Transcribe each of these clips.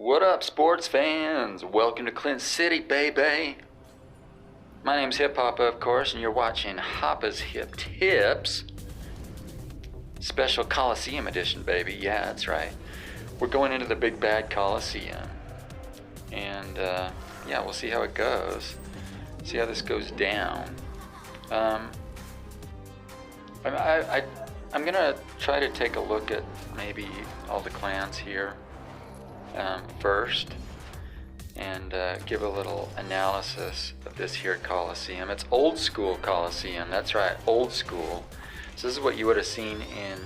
What up, sports fans? Welcome to Clint City, baby. My name's Hip Hoppa, of course, and you're watching Hoppa's Hip Tips. Special Coliseum edition, baby. Yeah, that's right. We're going into the big bad Coliseum. And, yeah, we'll see how it goes. See how this goes down. I'm gonna try to take a look at maybe all the clans here first, and give a little analysis of this here Coliseum. It's old school Coliseum, that's right, old school. So this is what you would have seen in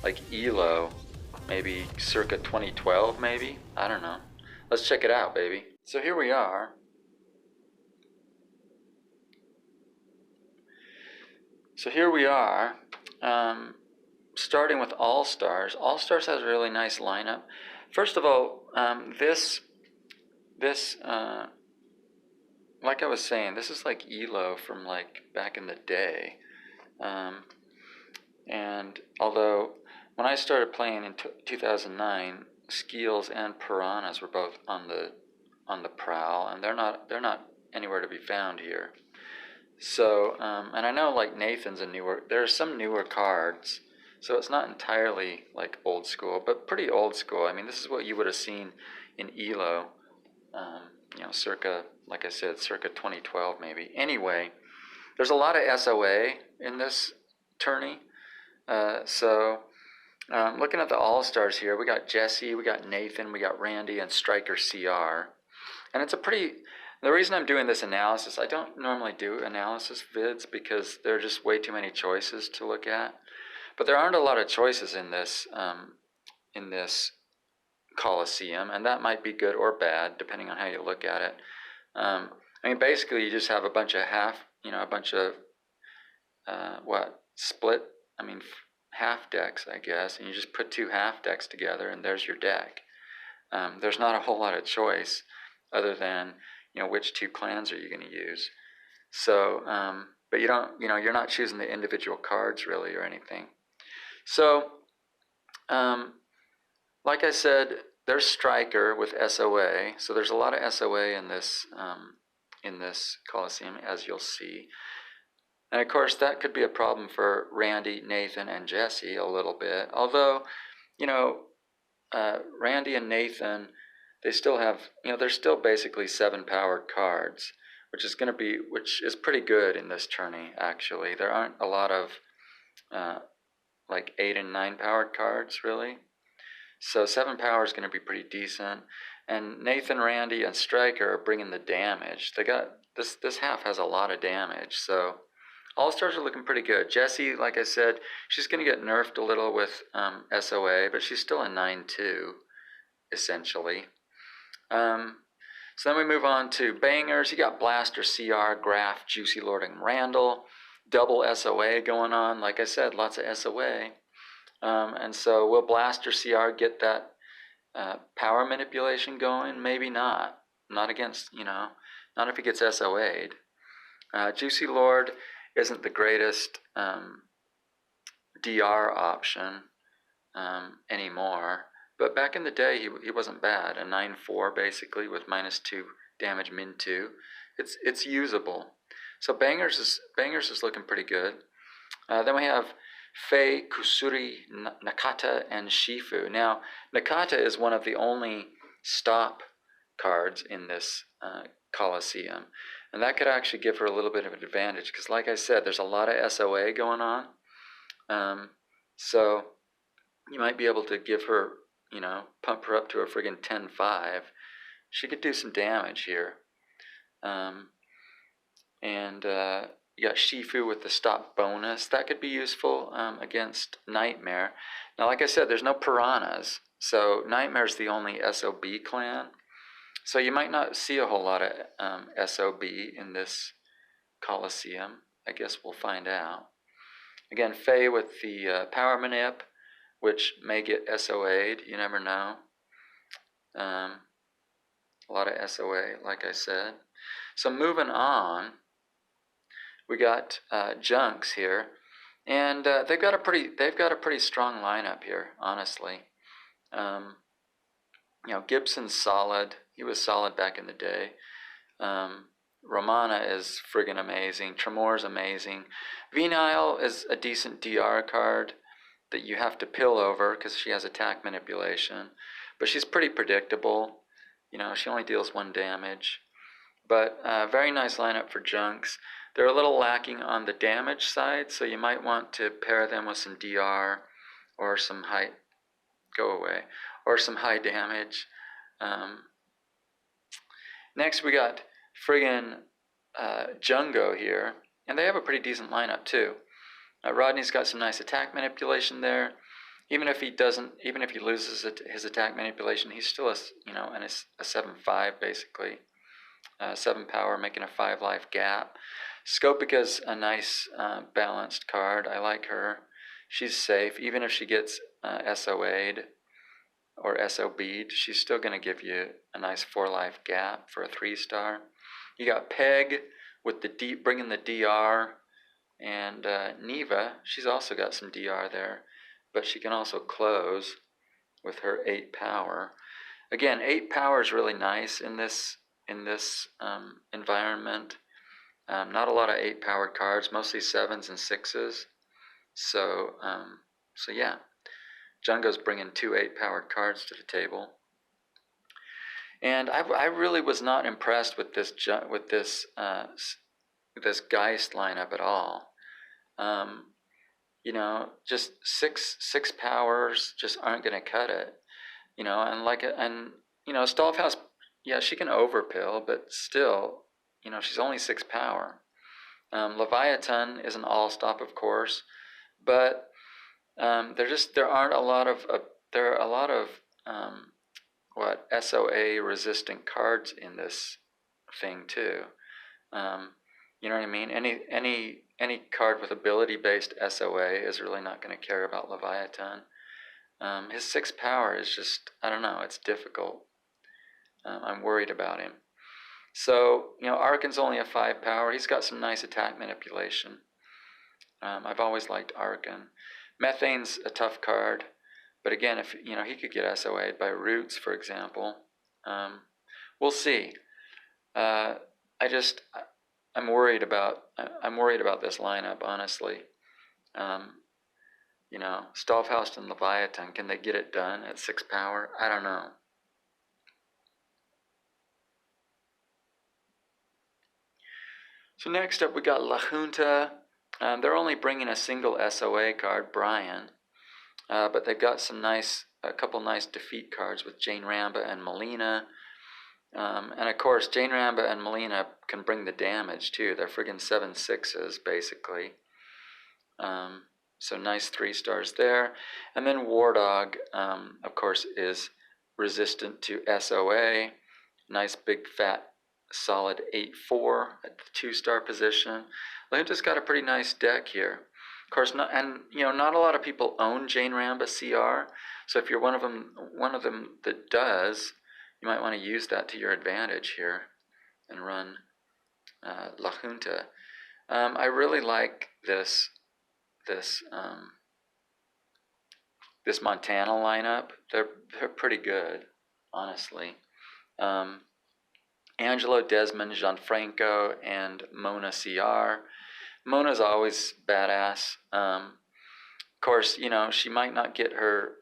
like ELO, maybe circa 2012 maybe, I don't know. Let's check it out, baby. So here we are. Starting with All Stars. All Stars has a really nice lineup. First of all, this like I was saying, this is like ELO from like back in the day. And although when I started playing in 2009, Skeels and Piranhas were both on the prowl, and they're not anywhere to be found here. So, and I know like Nathan's a newer, there are some newer cards, so it's not entirely like old school, but pretty old school. I mean, this is what you would have seen in ELO, you know, circa, like I said, circa 2012 maybe. Anyway, there's a lot of SOA in this tourney. Looking at the All-Stars here, we got Jesse, we got Nathan, we got Randy, and Striker CR. And it's a pretty... The reason I'm doing this analysis, I don't normally do analysis vids because there are just way too many choices to look at. But there aren't a lot of choices in this Coliseum, and that might be good or bad depending on how you look at it. I mean, basically, you just have a bunch of split? I mean, half decks, I guess, and you just put two half decks together, and there's your deck. There's not a whole lot of choice other than, you know, which two clans are you going to use. So, but you don't, you know, you're not choosing the individual cards really or anything. So, like I said, there's Striker with SOA. So there's a lot of SOA in this Coliseum, as you'll see. And of course, that could be a problem for Randy, Nathan, and Jesse a little bit. Although, you know, Randy and Nathan, they still have, you know, they're still basically 7 powered cards, which is pretty good in this tourney, actually. There aren't a lot of like 8 and 9 powered cards, really. So 7 power is going to be pretty decent. And Nathan, Randy, and Striker are bringing the damage. They got, this half has a lot of damage, so All-Stars are looking pretty good. Jessie, like I said, she's going to get nerfed a little with SOA, but she's still a 9-2, essentially. So then we move on to bangers. You got Blaster, CR, Graf, Juicy Lord, and Randall. Double SOA going on. Like I said, lots of SOA. And so will Blaster CR get that power manipulation going? Maybe not. Not against, you know, not if he gets SOA'd. Juicy Lord isn't the greatest DR option anymore. But back in the day, he wasn't bad. A 9-4 basically with -2 damage, min-2. It's usable. So bangers is looking pretty good. Then we have Faye, Kusuri, Nakata, and Shifu. Now, Nakata is one of the only stop cards in this Coliseum. And that could actually give her a little bit of an advantage because, like I said, there's a lot of SOA going on. So you might be able to give her, you know, pump her up to a friggin' 10-5. She could do some damage here. You got Shifu with the stop bonus. That could be useful against Nightmare. Now, like I said, there's no Piranhas. So Nightmare's the only SOB clan. So you might not see a whole lot of SOB in this Coliseum. I guess we'll find out. Again, Faye with the power manip, which may get SOA'd. You never know. A lot of SOA, like I said. So moving on, we got Junks here, and they've got a pretty strong lineup here, honestly. Gibson's solid. He was solid back in the day. Romana is friggin' amazing. Tremor's amazing. Venile is a decent DR card that you have to pill over because she has attack manipulation. But she's pretty predictable. She only deals 1 damage. But very nice lineup for junks. They're a little lacking on the damage side, so you might want to pair them with some DR or some high or some high damage. Next we got friggin' Jungo here, and they have a pretty decent lineup too. Rodney's got some nice attack manipulation there. Even if he loses his attack manipulation, he's still a 7/5 basically. 7 power, making a 5 life gap. Scopica's a nice balanced card. I like her. She's safe. Even if she gets SOA'd or SOB'd, she's still going to give you a nice 4 life gap for a 3-star. You got Peg with bringing the DR, and Neva, she's also got some DR there, but she can also close with her 8 power. Again, 8 power is really nice in this environment. Not a lot of 8 powered cards, mostly 7s and 6s. So yeah, Jungo's bringing 2 8 powered cards to the table. And I really was not impressed with this Geist lineup at all. Just six powers just aren't going to cut it. Stallhouse, yeah, she can overpill, but still, she's only 6 power. Leviathan is an all-stop, of course, but there are a lot of SOA resistant cards in this thing too. You know what I mean? Any card with ability based SOA is really not going to care about Leviathan. His 6 power is just, I don't know, it's difficult. I'm worried about him. So, Arkan's only a 5 power. He's got some nice attack manipulation. I've always liked Arkan. Methane's a tough card, but again, if he could get SOA'd by Roots, for example, we'll see. I'm worried about this lineup, honestly. Stallfaust and Leviathan, can they get it done at 6 power? I don't know. So next up we got La Junta. They're only bringing a single SOA card, Brian, but they've got a couple nice defeat cards with Jane Ramba and Melina. And of course, Jane Ramba and Melina can bring the damage too. They're friggin' 7/6s basically. So nice 3 stars there. And then War Dog, of course, is resistant to SOA. Nice big fat solid 8/4 at the 2-star position. Junta's got a pretty nice deck here. Of course, not a lot of people own Jane Ramba CR. So if you're one of them that does, you might want to use that to your advantage here and run La Junta. I really like this Montana lineup. They're pretty good, honestly. Angelo, Desmond, Gianfranco, and Mona CR. Mona's always badass. Of course, she might not get her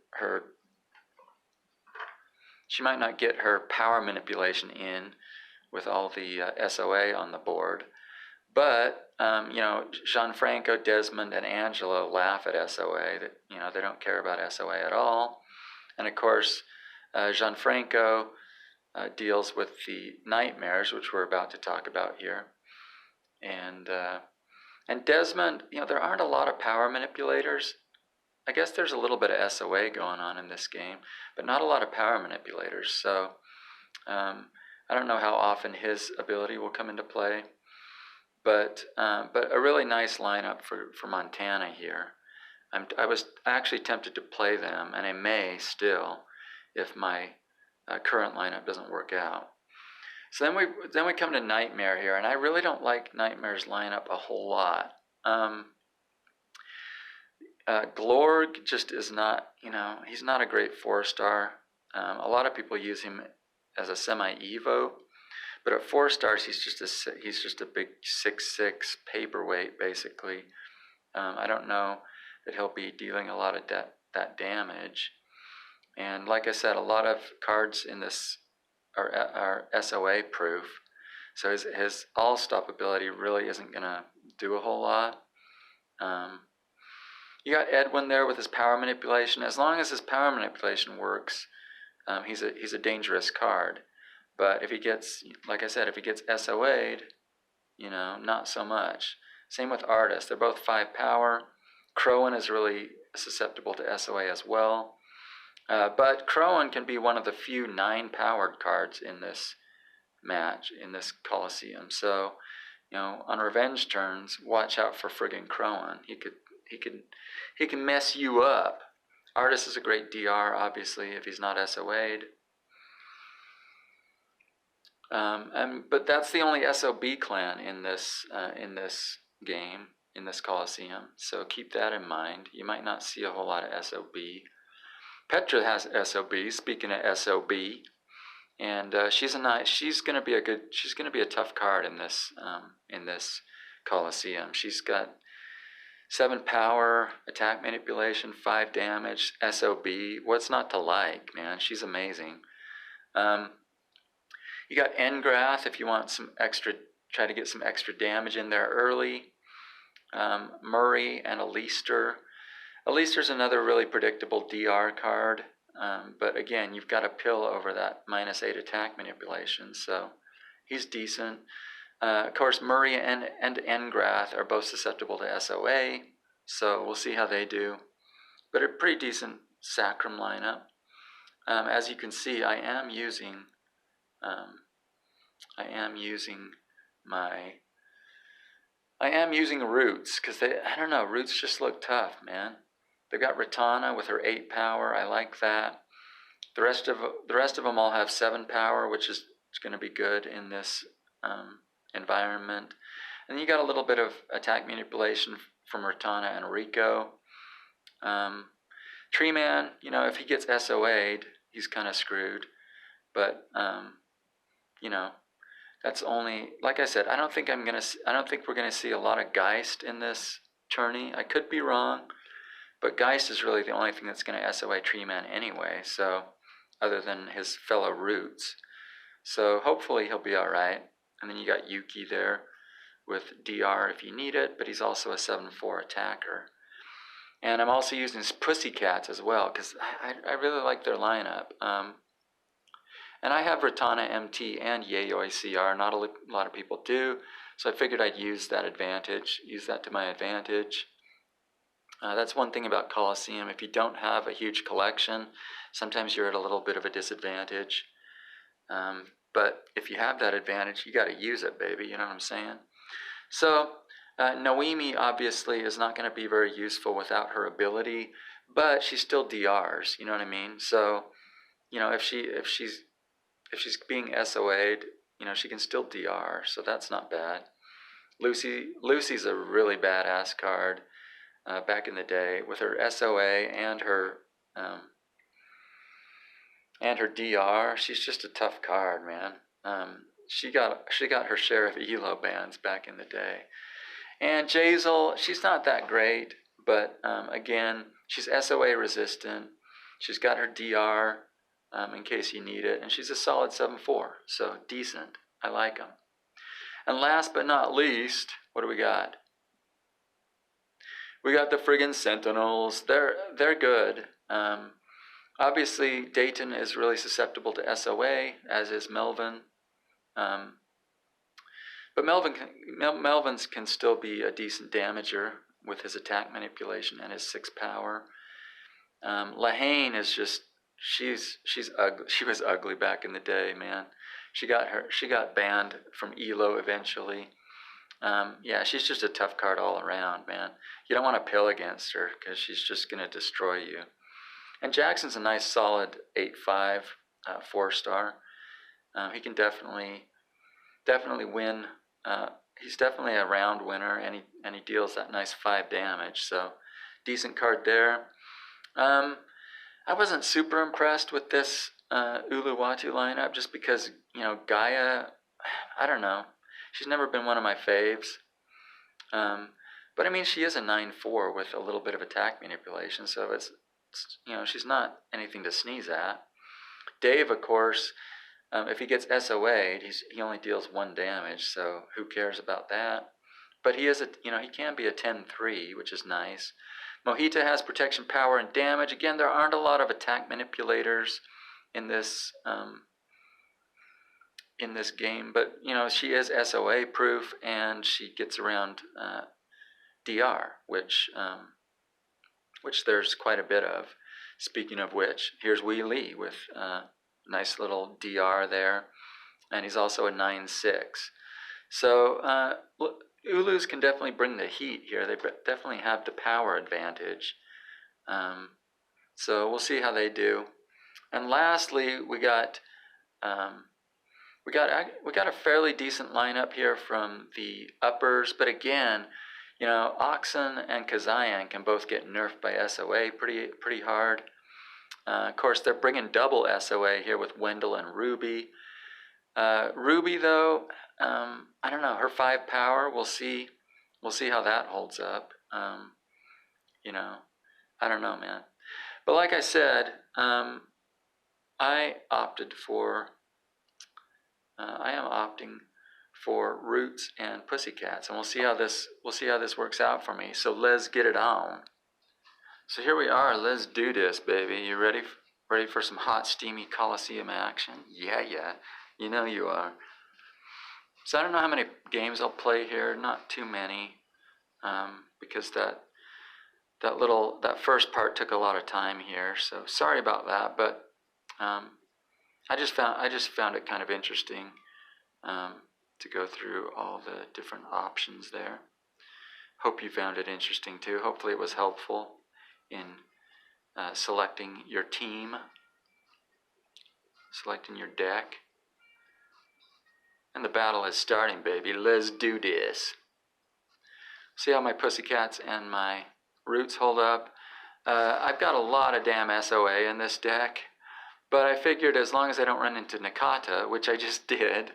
power manipulation in with all the SOA on the board, but Gianfranco, Desmond, and Angelo laugh at SOA. That they don't care about SOA at all, and of course, Gianfranco deals with the nightmares, which we're about to talk about here, and Desmond. There aren't a lot of power manipulators. I guess there's a little bit of SOA going on in this game, but not a lot of power manipulators. So I don't know how often his ability will come into play, but a really nice lineup for Montana here. I was actually tempted to play them, and I may still if my current lineup doesn't work out. So then we come to Nightmare here, and I really don't like Nightmare's lineup a whole lot. Glorg just is not, he's not a great 4-star. A lot of people use him as a semi-evo, but at 4 stars he's just a big 6/6 paperweight basically. I don't know that he'll be dealing a lot of that damage. And like I said, a lot of cards in this are SOA proof, so his all-stop ability really isn't going to do a whole lot. You got Edwin there with his power manipulation. As long as his power manipulation works, he's a dangerous card. But if he gets, like I said, if he gets SOA'd, not so much. Same with Artist. They're both 5 power. Crowan is really susceptible to SOA as well. But Crowan can be one of the few 9-powered cards in this match, in this Coliseum. So, on revenge turns, watch out for friggin' Crowan. He can mess you up. Artist is a great DR, obviously, if he's not SOA'd. But that's the only SOB clan in this game, in this Coliseum. So keep that in mind. You might not see a whole lot of SOB. Petra has SOB. Speaking of SOB, and she's gonna be a tough card in this Coliseum. She's got 7 power, attack manipulation, 5 damage, SOB. What's not to like, man? She's amazing. You got Engrath if you want try to get some extra damage in there early. Murray and Alister. Alister's another really predictable DR card, but again, you've got a pill over that -8 attack manipulation, so he's decent. Of course, Murray and Engrath are both susceptible to SOA, so we'll see how they do. But a pretty decent Sacrum lineup. As you can see, I am using Roots, because I don't know, Roots just look tough, man. They've got Ratana with her 8 power. I like that. The rest of them all have 7 power, which is going to be good in this environment. And then you got a little bit of attack manipulation from Ratana and Rico. Tree Man, if he gets SOA'd, he's kind of screwed. But that's only, like I said, I don't think we're gonna see a lot of Geist in this tourney. I could be wrong, but Geist is really the only thing that's gonna SOA Tree Man anyway. So, other than his fellow Roots, so hopefully he'll be all right. And then you got Yuki there with DR if you need it, but he's also a 7/4 attacker. And I'm also using Pussycats as well because I really like their lineup. And I have Ratana MT and Yayoi CR. Not a lot of people do, so I figured I'd use that to my advantage. That's one thing about Coliseum. If you don't have a huge collection, sometimes you're at a little bit of a disadvantage. But if you have that advantage, you got to use it, baby. You know what I'm saying? So Noemi obviously is not going to be very useful without her ability, but she still DRs. You know what I mean? So if she's being SOA'd, she can still DR, so that's not bad. Lucy's a really badass card back in the day with her SOA and her DR. She's just a tough card, man. She got her share of ELO bans back in the day. And Jazel, she's not that great, but again, she's SOA resistant. She's got her DR in case you need it, and she's a solid 7/4, so decent. I like them. And last but not least, what do we got? We got the friggin' Sentinels. They're good. Obviously, Dayton is really susceptible to SOA, as is Melvin. But Melvin's can still be a decent damager with his attack manipulation and his 6 power. Lahane is just she's ugly. She was ugly back in the day, man. She got banned from ELO eventually. Yeah, she's just a tough card all around, man. You don't want to pill against her because she's just gonna destroy you. And Jackson's a nice solid 8/5 4-star. He can definitely win. He's definitely a round winner, and he deals that nice 5 damage. So decent card there. I wasn't super impressed with this Uluwatu lineup just because, you know, Gaia, I don't know. She's never been one of my faves. But I mean, she is a 9/4 with a little bit of attack manipulation, so it's you know, she's not anything to sneeze at. Dave, of course, if he gets SOA'd, he only deals 1 damage, so who cares about that? But he is he can be a 10/3, which is nice. Mojita has protection, power, and damage. Again, there aren't a lot of attack manipulators in this game, but you know, she is SOA proof, and she gets around DR, which there's quite a bit of. Speaking of which, here's Wee Lee with nice little DR there, and he's also a 9/6. So Ulus can definitely bring the heat here. They definitely have the power advantage. So we'll see how they do. And lastly, we got a fairly decent lineup here from the uppers, but again, you know, Oxen and Kazayan can both get nerfed by SOA pretty hard. Of course, they're bringing double SOA here with Wendell and Ruby. Ruby, though, I don't know, her 5 power, we'll see how that holds up. You know, I don't know, man. But like I said, I am opting for Roots and Pussycats, and we'll see how this works out for me. So let's get it on. So here we are. Let's do this, baby. You ready for some hot, steamy Coliseum action? Yeah. You know you are. So I don't know how many games I'll play here. Not too many, because that first part took a lot of time here. So sorry about that, but I just found it kind of interesting to go through all the different options there. Hope you found it interesting too. Hopefully it was helpful in selecting your team, selecting your deck. And the battle is starting, baby. Let's do this. See how my Pussycats and my Roots hold up. I've got a lot of damn SOA in this deck, but I figured as long as I don't run into Nakata, which I just did,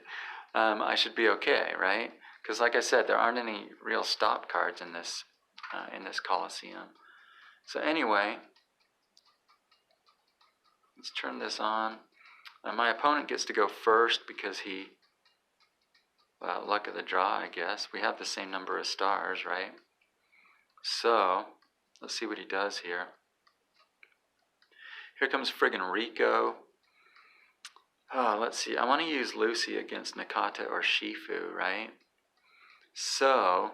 I should be okay, right? Because like I said, there aren't any real stop cards in this Coliseum. So anyway, let's turn this on. My opponent gets to go first because he, well, luck of the draw, I guess. We have the same number of stars, right? So let's see what he does here. Here comes friggin' Rico. Oh, let's see. I want to use Lucy against Nakata or Shifu, right? So,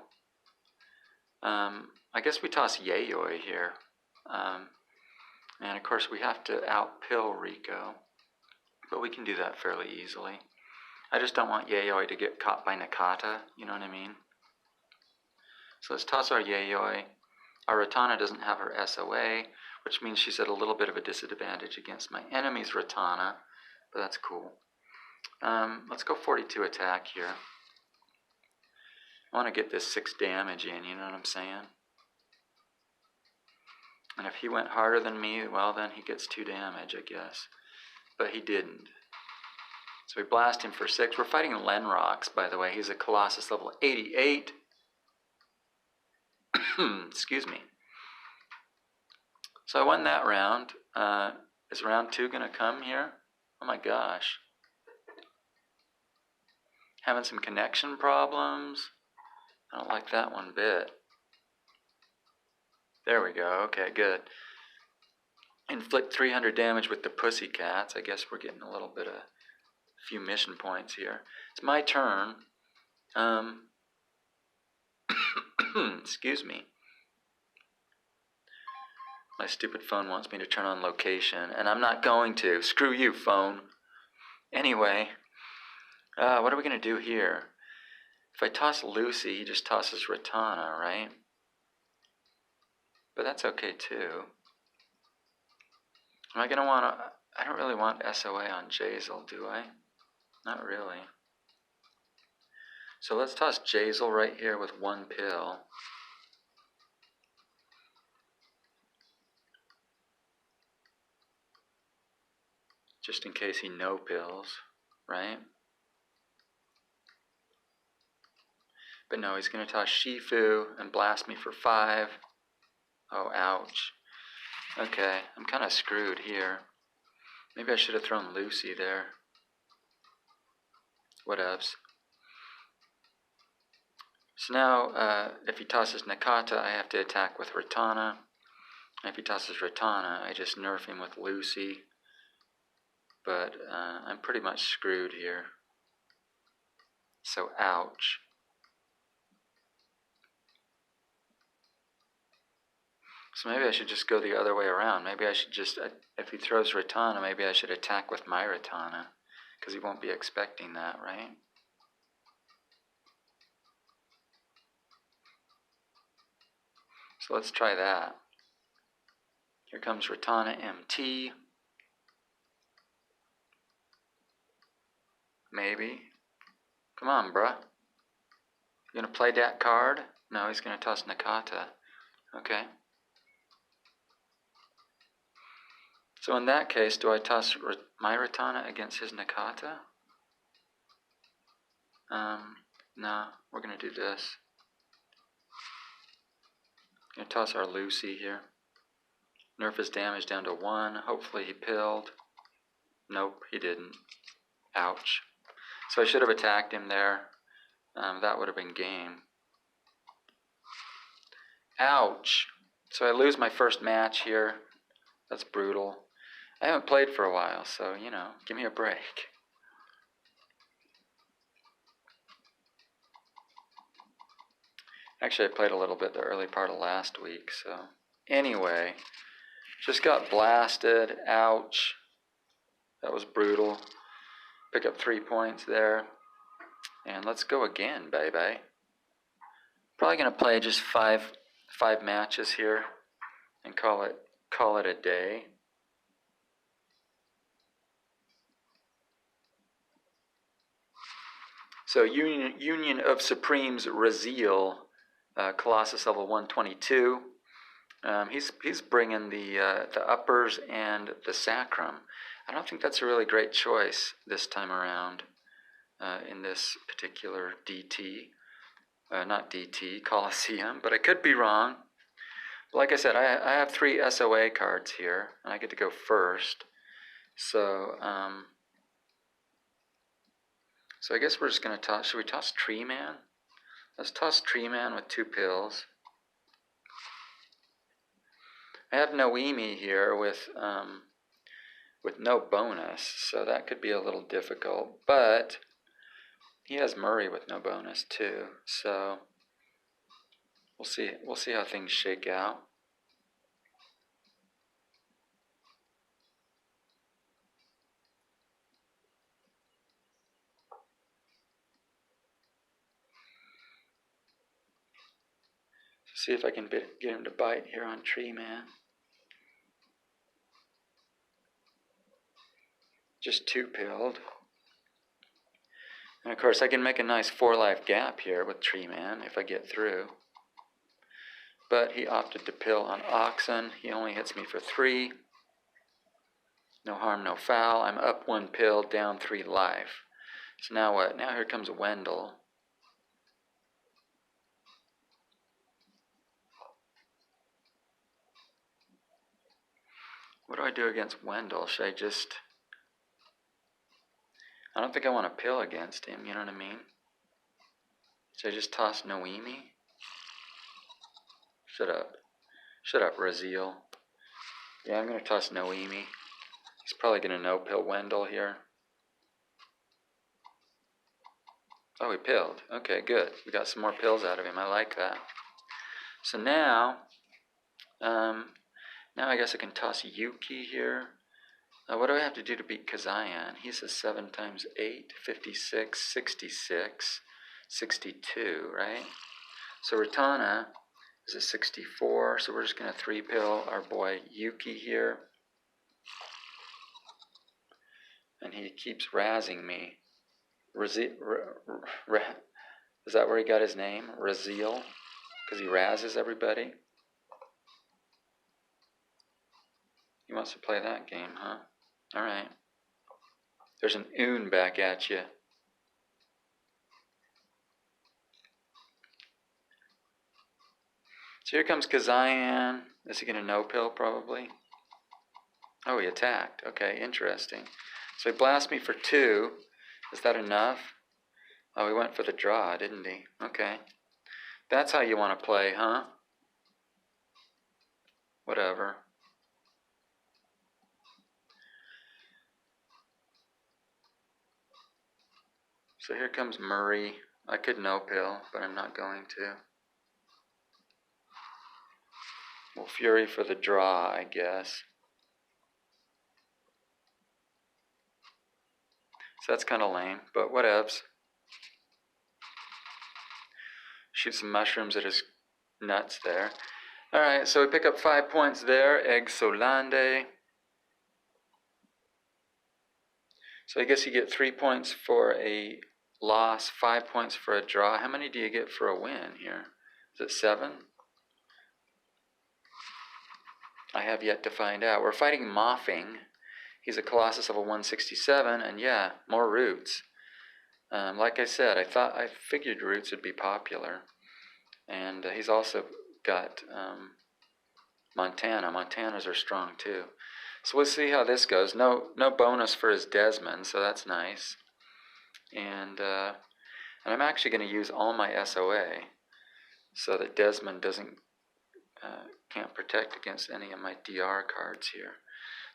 I guess we toss Yayoi here. And of course we have to outpill Rico, but we can do that fairly easily. I just don't want Yayoi to get caught by Nakata, you know what I mean? So let's toss our Yayoi. Our Ratana doesn't have her SOA, which means she's at a little bit of a disadvantage against my enemy's Ratana, but that's cool. Let's go 42 attack here. I want to get this 6 damage in, you know what I'm saying? And if he went harder than me, well, then he gets 2 damage, I guess. But he didn't. So we blast him for 6. We're fighting Lenrox, by the way. He's a Colossus level 88. Excuse me. So I won that round. Is round 2 going to come here? Oh my gosh. Having some connection problems. I don't like that one bit. There we go. Okay, good. Inflict 300 damage with the Pussycats. I guess we're getting a little bit of few mission points here. It's my turn. Excuse me. My stupid phone wants me to turn on location, and I'm not going to. Screw you, phone. Anyway, what are we going to do here? If I toss Lucy, he just tosses Ratana, right? But that's okay too. Am I going to want to... I don't really want SOA on Jazel, do I? Not really. So let's toss Jazel right here with 1 pill. just in case he no-pills, right? But no, he's going to toss Shifu and blast me for 5. Oh, ouch. Okay, I'm kind of screwed here. Maybe I should have thrown Lucy there. Whatevs. So now, if he tosses Nakata, I have to attack with Ratana. And if he tosses Ratana, I just nerf him with Lucy. But I'm pretty much screwed here. So, ouch. So maybe I should just go the other way around. Maybe I should just, if he throws Ratana, maybe I should attack with my Ratana. Because he won't be expecting that, right? So let's try that. Here comes Ratana MT. Maybe. Come on, bruh. You gonna play that card? No, he's gonna toss Nakata. Okay. So in that case, do I toss my Ratana against his Nakata? No, we're gonna do this. Gonna toss our Lucy here. Nerf his damage down to 1. Hopefully he pilled. Nope, he didn't. Ouch. So I should have attacked him there. That would have been game. Ouch. So I lose my first match here. That's brutal. I haven't played for a while, so, you know, give me a break. Actually, I played a little bit the early part of last week, so. Anyway, just got blasted. Ouch. That was brutal. Pick up 3 points there. And let's go again, baby. Probably going to play just five matches here and call it a day. So Union of Supremes Raziel, Colossus level 122. He's bringing the uppers and the sacrum. I don't think that's a really great choice this time around in this particular DT. Not DT, Coliseum, but I could be wrong. Like I said, I have 3 SOA cards here, and I get to go first. So, so I guess we're just going to toss, should we toss Tree Man? Let's toss Tree Man with 2 pills. I have Noemi here with no bonus, so that could be a little difficult, but he has Murray with no bonus too, so we'll see how things shake out. See if I can get him to bite here on Tree Man. Just 2-pilled. And of course I can make a nice 4-life gap here with Tree Man if I get through. But he opted to pill on Oxen. He only hits me for 3. No harm, no foul. I'm up 1 pill, down 3 life. So now what? Now here comes Wendell. What do I do against Wendell? Should I just... I don't think I want to pill against him, you know what I mean? Should I just toss Noemi? Shut up. Shut up, Raziel. Yeah, I'm going to toss Noemi. He's probably going to no-pill Wendell here. Oh, he pilled. Okay, good. We got some more pills out of him. I like that. So now I guess I can toss Yuki here. What do I have to do to beat Kazayan? He's a 7 times 8, 56, 66, 62, right? So Ratana is a 64, so we're just going to 3-pill our boy Yuki here. And he keeps razzing me. Is that where he got his name? Raziel? Because he razzes everybody? He wants to play that game, huh? Alright. There's an oon back at you. So here comes Kazayan. Is he going to no-pill, probably? Oh, he attacked. Okay, interesting. So he blasts me for 2. Is that enough? Oh, he went for the draw, didn't he? Okay. That's how you want to play, huh? Whatever. So here comes Murray. I could no-pill, but I'm not going to. Well, Fury for the draw, I guess. So that's kind of lame, but whatevs. Shoot some mushrooms at his nuts there. Alright, so we pick up 5 points there. Egg Solande. So I guess you get 3 points for a loss, 5 points for a draw. How many do you get for a win here? Is it 7? I have yet to find out. We're fighting Moffing. He's a Colossus of a 167, and yeah, more Roots. Like I said, I figured Roots would be popular. And he's also got Montana. Montanas are strong too. So we'll see how this goes. No bonus for his Desmond, so that's nice. And I'm actually going to use all my SOA so that Desmond can't protect against any of my DR cards here.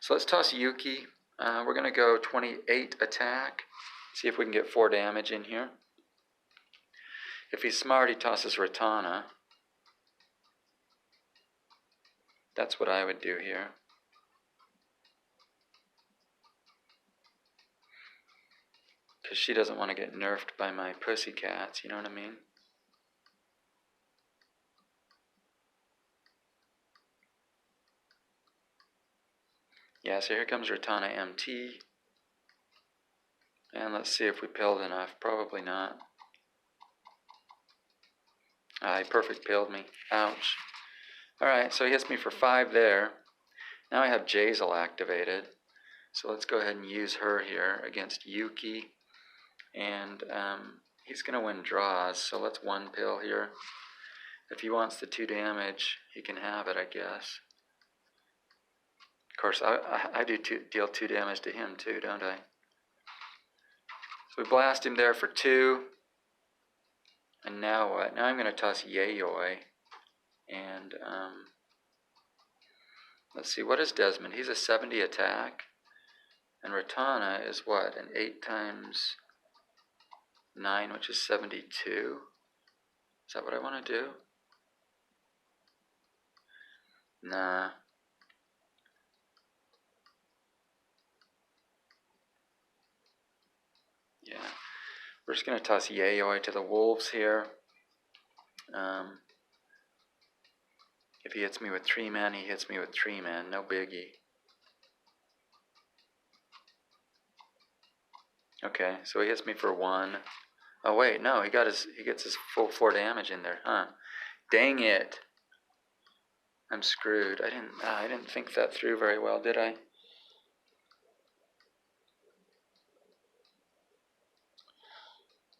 So let's toss Yuki. We're going to go 28 attack. See if we can get 4 damage in here. If he's smart, he tosses Ratana. That's what I would do here. Because she doesn't want to get nerfed by my pussycats, you know what I mean? Yeah, so here comes Ratana MT. And let's see if we pilled enough. Probably not. He perfect pilled me. Ouch. Alright, so he hits me for 5 there. Now I have Jazel activated. So let's go ahead and use her here against Yuki. And he's going to win draws, so let's 1 pill here. If he wants the 2 damage, he can have it, I guess. Of course, I do deal 2 damage to him too, don't I? So we blast him there for 2. And now what? Now I'm going to toss Yayoi. And let's see, what is Desmond? He's a 70 attack. And Ratana is what? An 8 times 9, which is 72. Is that what I want to do? Nah. Yeah. We're just going to toss Yayoi to the wolves here. If he hits me with 3 men, he hits me with 3 men. No biggie. Okay, so he hits me for 1. Oh wait, no, he gets his full 4 damage in there, huh? Dang it! I'm screwed. I didn't think that through very well, did I?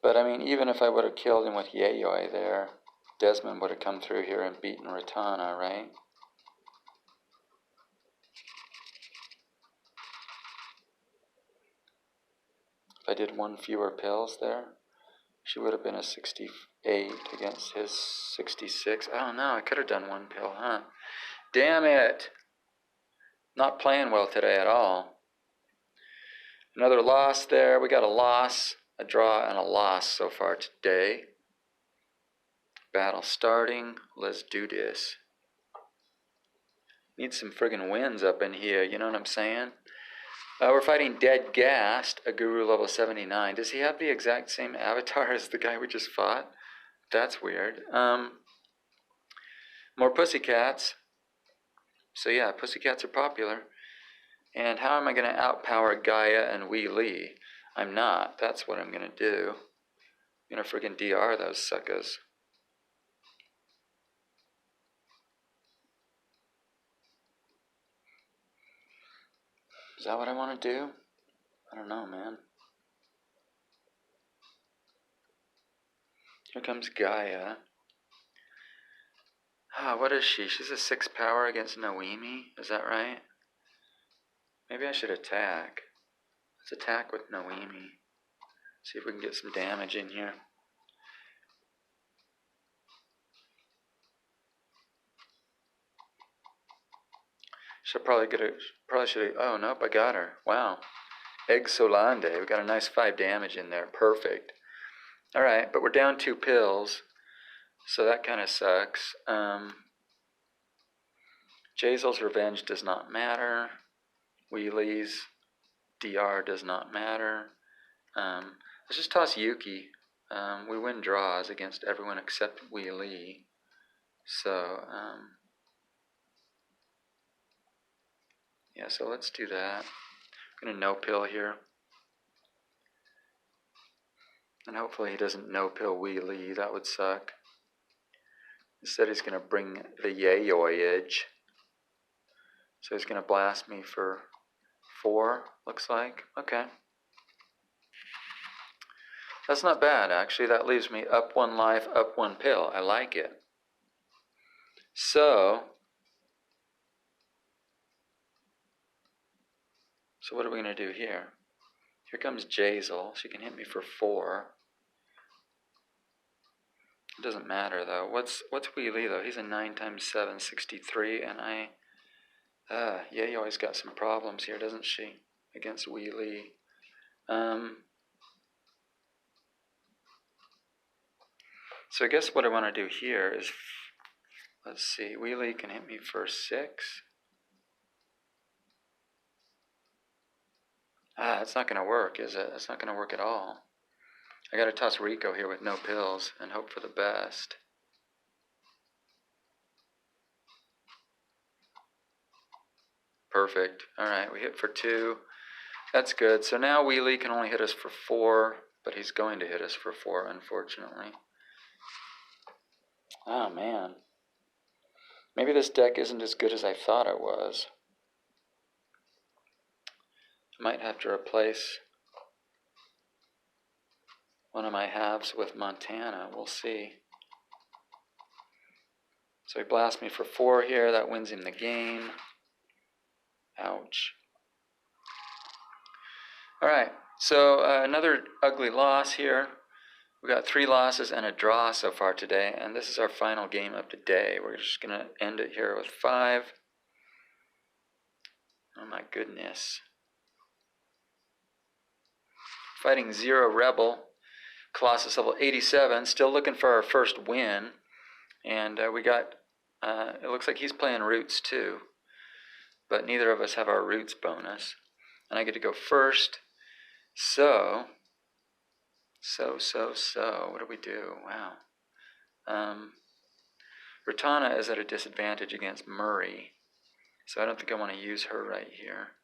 But I mean, even if I would have killed him with Yayoi there, Desmond would have come through here and beaten Ratana, right? If I did 1 fewer pills there, she would have been a 68 against his 66. I don't know, I could have done 1 pill, huh? Damn it! Not playing well today at all. Another loss there. We got a loss, a draw, and a loss so far today. Battle starting. Let's do this. Need some friggin' wins up in here, you know what I'm saying? We're fighting Dead Gast, a guru level 79. Does he have the exact same avatar as the guy we just fought? That's weird. More pussycats. So yeah, pussycats are popular. And how am I going to outpower Gaia and Wee Lee? I'm not. That's what I'm going to do. I'm going to friggin' DR those suckers. Is that what I want to do? I don't know, man. Here comes Gaia. Ah, what is she? She's a 6 power against Noemi. Is that right? Maybe I should attack. Let's attack with Noemi. See if we can get some damage in here. Probably should. Oh, nope, I got her. Wow. Egg Solande. We got a nice 5 damage in there. Perfect. Alright, but we're down 2 pills. So that kind of sucks. Jazel's Revenge does not matter. Wheelie's DR does not matter. Let's just toss Yuki. We win draws against everyone except Wheelie. So, yeah, so let's do that. I'm going to no-pill here. And hopefully he doesn't no-pill Wheelie. That would suck. Instead he's going to bring the Yayoyage. So he's going to blast me for 4, looks like. Okay. That's not bad, actually. That leaves me up 1 life, up 1 pill. I like it. So what are we going to do here? Here comes Jazel. She can hit me for 4. It doesn't matter, though. What's Wheelie, though? He's a 9 times 7, 63, and Yayo's got some problems here, doesn't she? Against Wheelie. So I guess what I want to do here is, let's see, Wheelie can hit me for 6. It's not going to work, is it? It's not going to work at all. I got to toss Rico here with no pills and hope for the best. Perfect. Alright, we hit for 2. That's good. So now Wheelie can only hit us for 4, but he's going to hit us for 4, unfortunately. Oh, man. Maybe this deck isn't as good as I thought it was. I might have to replace one of my halves with Montana. We'll see. So he blasts me for 4 here. That wins him the game. Ouch. Alright, so another ugly loss here. We got 3 losses and a draw so far today, and this is our final game of the day. We're just going to end it here with 5. Oh my goodness. Fighting Zero Rebel, Colossus level 87, still looking for our first win. And we got, it looks like he's playing Roots too, but neither of us have our Roots bonus. And I get to go first. So, what do we do? Wow. Ratana is at a disadvantage against Murray, so I don't think I want to use her right here.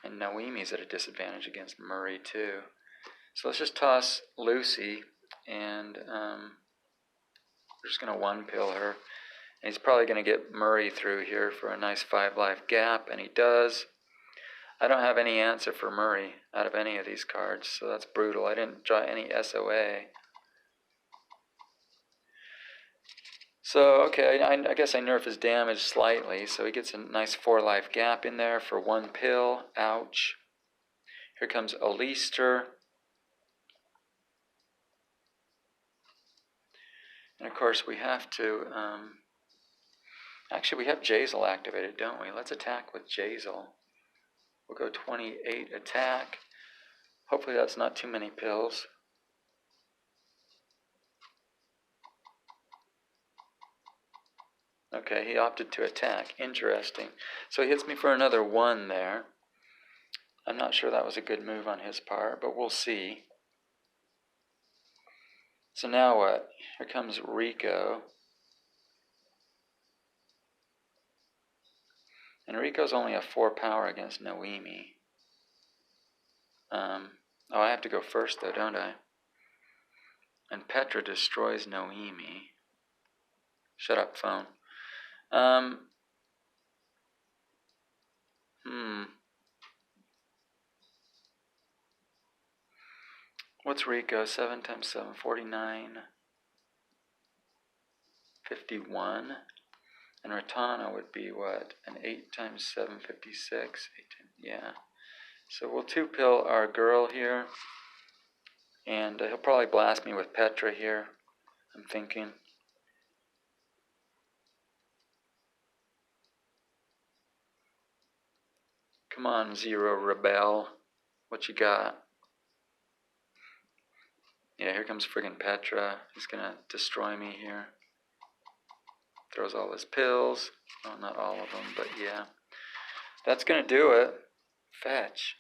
And Noemi's at a disadvantage against Murray too. So let's just toss Lucy, and we're just going to 1-pill her. And he's probably going to get Murray through here for a nice 5-life gap, and he does. I don't have any answer for Murray out of any of these cards, so that's brutal. I didn't draw any SOA. So, okay, I guess I nerf his damage slightly, so he gets a nice 4-life gap in there for 1 pill. Ouch. Here comes Alister. And of course we have to, actually we have Jazel activated, don't we? Let's attack with Jazel. We'll go 28 attack. Hopefully that's not too many pills. Okay, he opted to attack. Interesting. So he hits me for another 1 there. I'm not sure that was a good move on his part, but we'll see. So now what? Here comes Rico. And Rico's only a 4 power against Noemi. Oh, I have to go first though, don't I? And Petra destroys Noemi. Shut up, phone. What's Rico? 7 times 7, 49. 51. And Ratana would be what? An 8 times 7, 56. 8 times, yeah. So we'll 2-pill our girl here. And he'll probably blast me with Petra here, I'm thinking. Come on, Zero Rebel. What you got? Yeah, here comes friggin' Petra. He's gonna destroy me here. Throws all his pills. Oh, not all of them, but yeah. That's gonna do it. Fetch.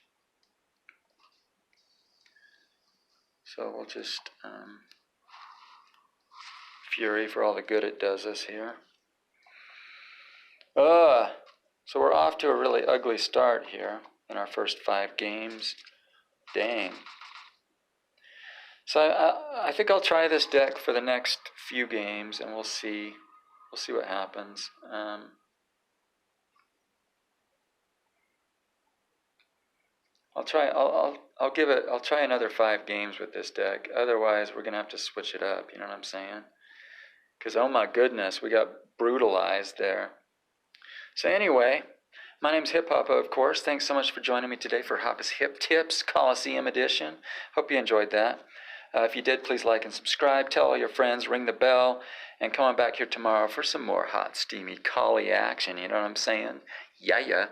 So we'll just Fury for all the good it does us here. So we're off to a really ugly start here in our first 5 games. Dang. So I think I'll try this deck for the next few games, and we'll see what happens. I'll try another 5 games with this deck. Otherwise, we're gonna have to switch it up. You know what I'm saying? Because oh my goodness, we got brutalized there. So anyway, my name's Hoppa, of course. Thanks so much for joining me today for Hoppa's Hip Tips Coliseum Edition. Hope you enjoyed that. If you did, please like and subscribe. Tell all your friends, ring the bell, and come on back here tomorrow for some more hot, steamy collie action. You know what I'm saying? Yeah.